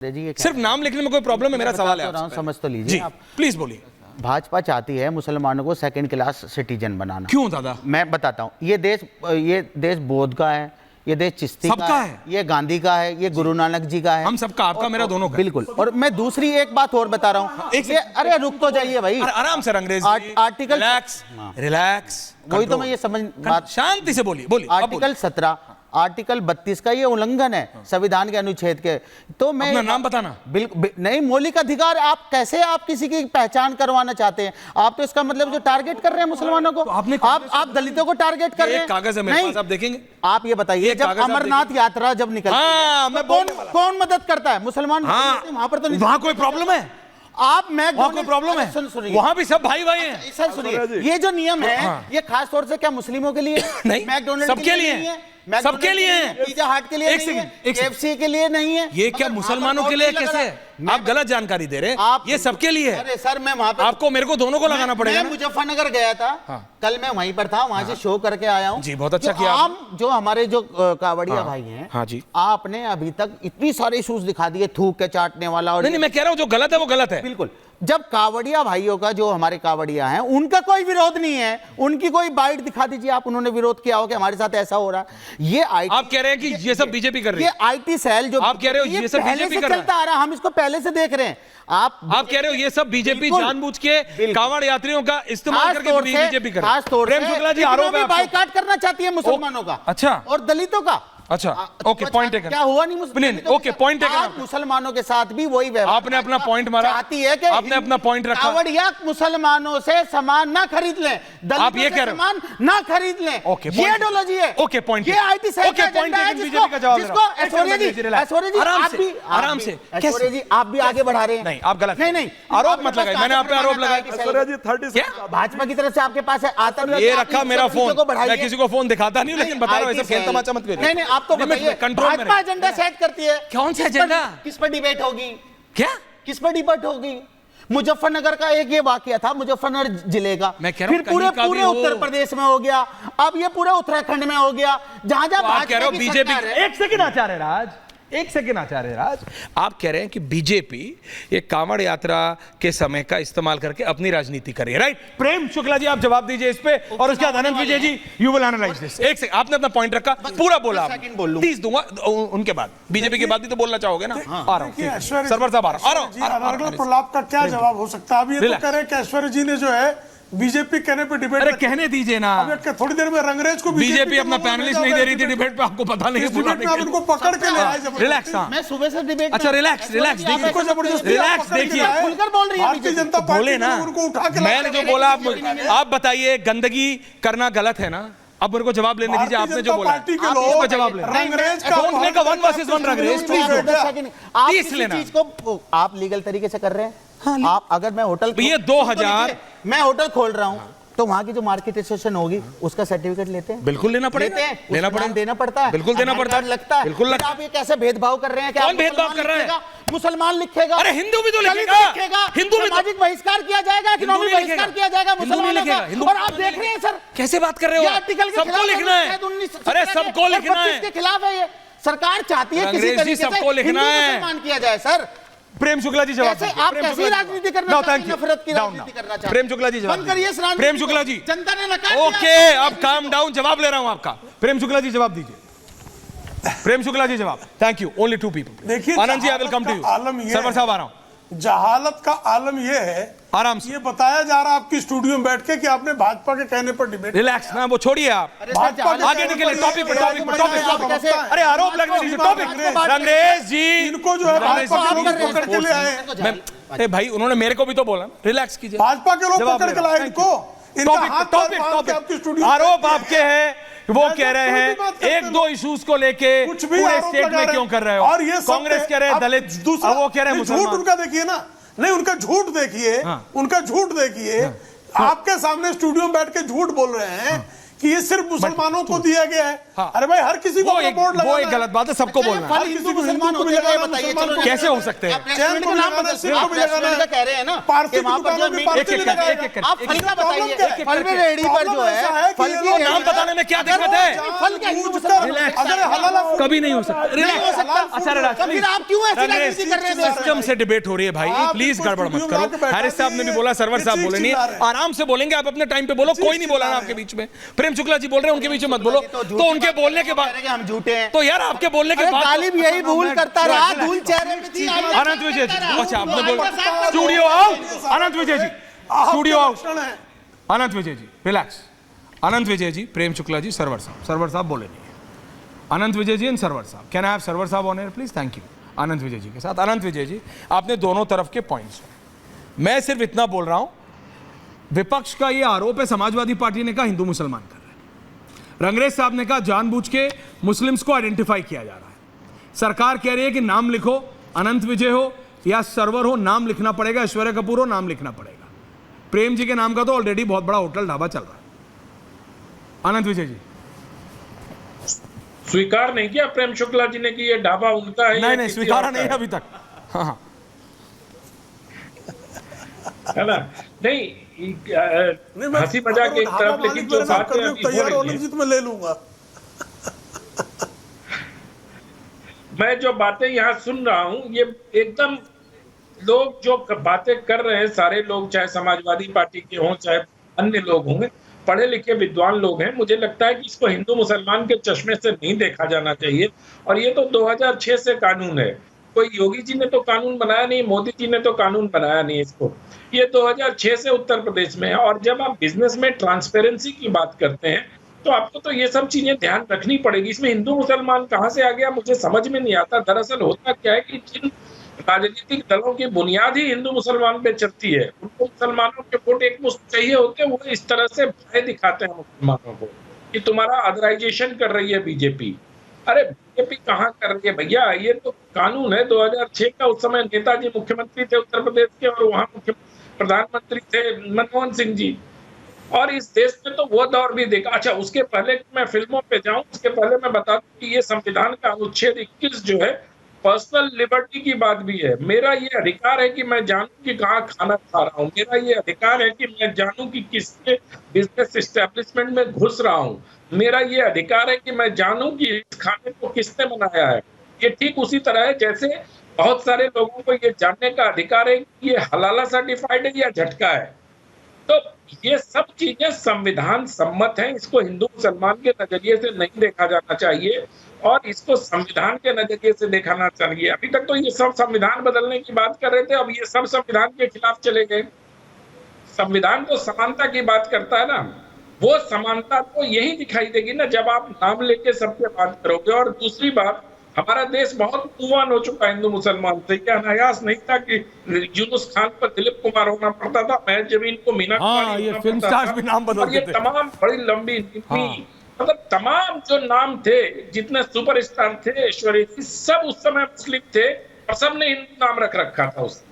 जी सिर्फ नाम लिखने में कोई प्रॉब्लम है? मेरा सवाल है, समझ तो लीजिए आप। प्लीज बोलिए। भाजपा चाहती है मुसलमानों को सेकंड क्लास सिटीजन बनाना। क्यों दादा? मैं बताता हूँ। ये देश बौद्ध का है, ये देश चिश्ती का है, ये गांधी का है, ये गुरु नानक जी का है, हम सबका, आपका मेरा दोनों का। बिल्कुल। और मैं दूसरी एक बात और बता रहा हूँ, अरे रुक तो जाइए भाई, आराम से अंग्रेज आर्टिकल रिलैक्स, वही तो मैं ये समझ बात, शांति से बोलिए बोलिए। आर्टिकल 17 आर्टिकल 32 का ये उल्लंघन है संविधान के अनुच्छेद के। तो मैं अपना नाम बताना। बिल्कुल नहीं, मौलिक अधिकार आप कैसे आप किसी की पहचान करवाना चाहते हैं? आप तो इसका मतलब जो टारगेट कर रहे हैं मुसलमानों को, आप दलितों को टारगेट कर रहे हैं। कागज है मेरे पास, आप देखेंगे। आप ये बताइए, जब अमरनाथ यात्रा जब निकलती है कौन मदद करता है? मुसलमान। वहां पर तो वहां कोई प्रॉब्लम है? आप मैं कोई प्रॉब्लम है? सुनिए, वहां भी सब भाई भाई हैं। सर सुनिए, ये जो नियम है ये खास तौर से क्या मुस्लिमों के लिए नहीं, मैकडोनल्ड सबके लिए है, सबके लिए है, पिज़्ज़ा हट के लिए नहीं है, KFC के लिए नहीं है। ये क्या मुसलमानों के लिए कैसे है? आप गलत जानकारी दे रहे हैं। ये सबके लिए है। अरे सर, मैं वहां पे आपको मेरे को दोनों को लगाना पड़ेगा। मैं मुजफ्फरनगर गया था, कल मैं वहीं पर था, वहां से शो करके आया हूं जी, बहुत अच्छा किया। जो हमारे जो कावड़िया भाई हैं, हाँ जी, आपने अभी तक इतनी सारे इशूज दिखा दिए, थूक के चाटने वाला। और नहीं, मैं कह रहा हूं जो गलत है वो गलत है। बिल्कुल। जब कावड़िया भाइयों का, जो हमारे कावड़िया हैं, उनका कोई विरोध नहीं है, उनकी कोई बाइट दिखा दीजिए आप, उन्होंने विरोध किया हो कि हमारे साथ ऐसा हो रहा है। ये आप कह रहे हैं कि ये सब बीजेपी कर रही है? ये आईटी सेल जो आप कह रहे हो ये सब बीजेपी कर चलता आ रहा है, हम इसको पहले से देख रहे हैं। आप कह रहे हो ये सब बीजेपी जानबूझ के कांवड़ यात्रियों का इस्तेमाल करके बीजेपी कर रही है? प्रेम शुक्ला जी, आरोप है बाइकाट करना चाहती है मुसलमानों का। अच्छा। और दलितों का। अच्छा, ओके, पॉइंट टेकन। क्या हुआ? नहीं, ओके, पॉइंट टेकन। मुसलमानों के साथ भी वही व्यवहार। आपने अपना पॉइंट मारा, चाहती है कि आपने अपना पॉइंट रखा। कावड़िया मुसलमानों से सामान ना खरीद लें, आप ये कह रहे हो? सामान ना खरीद लें। ओके, ये आइडियोलॉजी है। Okay, point. ये आईटी सेल का एजेंडा है, बीजेपी का जवाब जिसको ऐश्वर्या जी आराम से ऐश्वर्या जी आप भी आगे बढ़ा रहे हैं। नहीं, आप गलत। नहीं, आरोप मत लगाइए, मैंने आप पे आरोप लगाया। ऐश्वर्या जी 30 भाजपा की तरफ से आपके पास है, आता नहीं। ये रखा मेरा फोन, मैं किसी को फोन दिखाता नहीं, लेकिन बता रहा हूं, ऐसे खेल तमाचा मत करिए। नहीं, आप तो बताइए, भाजपा एजेंडा सेट करती है। कौन सा एजेंडा? किस पर डिबेट होगी? क्या किस पर डिबेट होगी? मुजफ्फरनगर का एक ये वाकया था, मुजफ्फरनगर जिले का, मैं कह रहा हूं, फिर पूरे उत्तर प्रदेश में हो गया, अब ये पूरे उत्तराखंड में हो गया, जहां आप कह रहे हो बीजेपी। एक सेकंड आचार्य राज, एक सेकंड आचार्य राज, आप कह रहे हैं कि बीजेपी ये कांवड़ यात्रा के समय का इस्तेमाल करके अपनी राजनीति कर रही है, राइट? प्रेम शुक्ला जी, आप जवाब दीजिए इस पे, और उसके बाद अनंत विजय जी, यू विल एनालाइज दिस। एक सेकंड, आपने अपना पॉइंट रखा, पूरा बोला, 30 दूंगा उनके बाद, बीजेपी के बाद भी तो बोलना चाहोगे ना? आ रहा हूं, सरवर साहब आ रहा हूं। प्रलाप का क्या जवाब हो सकता है? अभी ये तो कह रहे हैं कि ऐश्वर्या जी ने जो है बीजेपी कहने पे डिबेट। अरे कहने दीजिए ना, थोड़ी देर में रंगरेज को बीजेपी अपना पैनलिस्ट नहीं दे रही थी डिबेट पे, आपको पता नहीं? उनको पकड़ के ले आए। रिलैक्स। मैं सुबह से डिबेट। अच्छा, रिलैक्स देखिए, रिलैक्स देखिए, खुलकर बोल रही है भारतीय जनता पार्टी बोले ना, उनको उठा के मैंने जो बोला आप बताइए, गंदगी करना गलत है ना? अब मेरे को जवाब लेने दीजिए, आपने जो बोला पार्टी के लोग जवाब ले। रंगरेज का 1 वर्सेस 1 रंगरेज, प्लीज लेना। चीज को आप लीगल तरीके से कर रहे हैं। आप अगर मैं होटल, ये 2000 मैं होटल खोल रहा हूँ तो वहां की जो मार्केट एसोसिएशन होगी उसका सर्टिफिकेट लेते हैं। बिल्कुल लेना पड़ेगा, लेना पड़ेगा, देना पड़ता है, बिल्कुल देना पड़ता है, लगता है, बिल्कुल। आप ये कैसे भेदभाव कर रहे हैं? कौन भेदभाव कर रहा है? मुसलमान लिखेगा, अरे हिंदू भी तो लिखेगा, हिंदू सामाजिक बहिष्कार किया जाएगा, इकोनॉमिक बहिष्कार किया जाएगा मुसलमानों का। और आप देख रहे हैं सर, कैसे बात कर रहे हो? सबको लिखना है, अरे सबको लिखना है, इसके खिलाफ है ये। सरकार चाहती है किसी तरीके से सबको लिखना है, मुसलमान किया जाए। सर प्रेम शुक्ला जी जवाब दीजिए। आप कैसी राजनीति करना चाहते हैं? नफरत की राजनीति करना चाहते हैं? प्रेम शुक्ला जी जवाब बंद करिए इस राजनीति प्रेम शुक्ला जी, जनता ने नकार ओके, अब काम डाउन, जवाब ले रहा हूं आपका। प्रेम शुक्ला जी जवाब दीजिए। प्रेम शुक्ला जी जवाब। Thank you, only 2 people. देखिए, Anand ji, I will come to you. Sarwar साहब आ रहा हूं। जहालत का आलम यह है, आराम से ये बताया जा रहा है आपकी स्टूडियो में बैठ के कि आपने भाजपा के कहने पर डिबेट। रिलैक्स ना, वो छोड़िए आप, आगे निकले टॉपिक पे, टॉपिक। अरे आरोप लगने दीजिए, टॉपिक। रंगरेज जी, इनको जो है भाजपा के लोग पकड़ के ले आए। अरे भाई, उन्होंने मेरे को भी तो बोला, रिलैक्स कीजिए। भाजपा के लोग पकड़ के लाए इनको। टॉपिक आरोप आपके हैं, वो कह रहे हैं 1-2 इश्यूज को लेके पूरे स्टेट में क्यों कर रहे हो? और ये कांग्रेस कह रहे हैं दलित, वो कह रहे हैं झूठ। उनका देखिए ना, नहीं उनका झूठ देखिए, उनका झूठ देखिए। आपके सामने स्टूडियो में बैठ के झूठ बोल रहे हैं कि ये सिर्फ मुसलमानों को दिया गया है। हाँ। अरे भाई हर किसी को वो अपना बोर्ड लगाना एक है। गलत बात है, सबको बोलना है। फल हिंदू मुसलमान होते हैं, बताइए चलो कैसे हो सकते हैं? आप रेस्टोरेंट का नाम बता, सिर्फ आप को भी लगाना रेस्टोरेंट है। का कह रहे हैं ना पारसी कि वहाँ पर जो दुकानों में मीट पारसी एक-एक लगाया एक-एक है। कर- आप फल का बताइए, प्रॉब्लम क्या है? फल की रेहड़ी पर जो प्रॉब्लम ऐसा है है कि फल ये की लोग रेहड़ी नाम पर- बताने में क्या अगर दिक्कत वो है? जहाँ फल क्या हिंदू पूछकर मुसलमान Relax. अगर हलाला फूड- कभी नहीं हो सकता। नहीं हो सकता। अच्छा रिलैक्स, तो फिर आप क्यों ऐसी राजनीति कर रहे हैं? सिस्टम से डिबेट हो रही है भाई, आप प्लीज इनको गड़बड़ मत स्टूडियो में आके करो। बैठा हारिस साहब ने भी दिए, बोला, सरवर ये साहब चीख बोले नहीं, चिल्ला रहे हैं। आराम से बोलेंगे, आप अपने टाइम पे बोलो, कोई नहीं बोला ना आपके बीच में। प्रेम शुक्ला जी बोल रहे हैं, उनके बीच में मत बोलो। तो उनके बोलने के बाद हम झूठे हैं तो यार आपके बोलने के अरे बाद गालिब यही भूल करता रहा, धूल चेहरे पे थी। अनंत विजय जी, अच्छा आपने बोल स्टूडियो आओ, अनंत विजय जी स्टूडियो आओ, लक्षण है। अनंत विजय जी रिलैक्स। अनंत विजय जी, प्रेम शुक्ला जी, सरवर साहब बोले नहीं है। अनंत विजय जी एंड सरवर साहब, कैन आई हैव सरवर साहब on air please? Thank you. Anant Vijay ji के साथ, अनंत विजय जी आपने दोनों तरफ के पॉइंट्स, मैं सिर्फ इतना बोल रहा हूं, विपक्ष का ये आरोप है, समाजवादी पार्टी ने कहा हिंदू मुसलमान कर रहे हैं, रंगरेज साहब ने कहा जानबूझ के मुस्लिम्स को आइडेंटिफाई किया जा रहा है, सरकार कह रही है कि नाम लिखो, अनंत विजय हो या सरवर हो, नाम लिखना पड़ेगा, ऐश्वर्या कपूर हो, नाम लिखना पड़ेगा। प्रेम जी के नाम का तो ऑलरेडी बहुत बड़ा होटल ढाबा चल रहा है। अनंत विजय जी स्वीकार नहीं किया प्रेम शुक्ला जी ने कि ये ढाबा उनका है, नहीं या नहीं किसी स्वीकारा और का नहीं है है। अभी तक। हाँ हाँ है ना? नहीं हंसी मजाक एक तरफ, लेकिन जो बात है अभी हो तैयार रही होने है, की तो मैं ले लूंगा। मैं जो बातें यहाँ सुन रहा हूँ, ये एकदम लोग जो बातें कर रहे हैं, सारे लोग, चाहे समाजवादी पार्टी के हों चाहे अन्य लोग होंगे, पढ़े लिखे विद्वान लोग हैं, मुझे लगता है कि इसको हिंदू मुसलमान के चश्मे से नहीं देखा जाना चाहिए। और ये तो 2006 से कानून है, कोई योगी जी ने तो कानून बनाया नहीं, मोदी जी ने तो कानून बनाया नहीं इसको, ये 2006 से उत्तर प्रदेश में है। और जब आप बिजनेस में ट्रांसपेरेंसी की बात करते हैं तो आपको तो ये सब चीजें ध्यान रखनी पड़ेगी। इसमें हिंदू मुसलमान कहाँ से आ गया मुझे समझ में नहीं आता। दरअसल होता क्या है कि जिन राजनीतिक दलों की बुनियाद ही हिंदू मुसलमान पे चलती है, उनको मुसलमानों के वोट एक मुश्त चाहिए होते हैं, वो इस तरह से भय दिखाते हैं मुसलमानों को कि तुम्हारा अदराइजेशन कर रही है बीजेपी। अरे बीजेपी कहाँ कर रही है भैया, ये तो कानून है 2006 का। उस समय नेताजी मुख्यमंत्री थे उत्तर प्रदेश के, और वहाँ मुख्य प्रधानमंत्री थे मनमोहन सिंह जी, और इस देश में तो वो दौर भी देखा। अच्छा, उसके पहले मैं फिल्मों पे जाऊं, उसके पहले मैं बता दूं कि ये संविधान का अनुच्छेद 21 जो है, पर्सनल लिबर्टी की बात भी है। मेरा ये अधिकार है कि मैं जानूं कि कहाँ खाना खा रहा हूँ, मेरा ये अधिकार है कि मैं जानूं कि किसके बिजनेस एस्टेब्लिशमेंट में घुस रहा हूँ, मेरा ये अधिकार है कि मैं जानूं कि इस खाने को किसने बनाया है। ये ठीक उसी तरह है जैसे बहुत सारे लोगों को ये जानने का अधिकार है कि ये हलाला सर्टिफाइड है या झटका है। तो ये सब चीजें संविधान सम्मत हैं, इसको हिंदू मुसलमान के नजरिए से नहीं देखा जाना चाहिए और इसको संविधान के नजरिए से देखना चाहिए। अभी तक तो ये सब संविधान बदलने की बात कर रहे थे, अब ये सब संविधान के खिलाफ चले गए। संविधान तो समानता की बात करता है ना, वो समानता तो यही दिखाई देगी ना जब आप नाम लेके सबके बात करोगे। और दूसरी बात, हमारा देश बहुत मूव ऑन हो चुका है हिंदू मुसलमान से। क्या अनायास नहीं था कि यूनुस खान पर दिलीप कुमार होना पड़ता था, मैं जमीन को मीना हाँ, कुमारी ये होना फिल्म पड़ता स्टार्स था। भी नाम बदलते और ये थे। तमाम बड़ी लंबी नीति, मतलब तमाम जो नाम थे, जितने सुपरस्टार थे, ऐश्वर्या जी सब उस समय मुस्लिम थे और सबने हिंदू नाम रख रखा था उस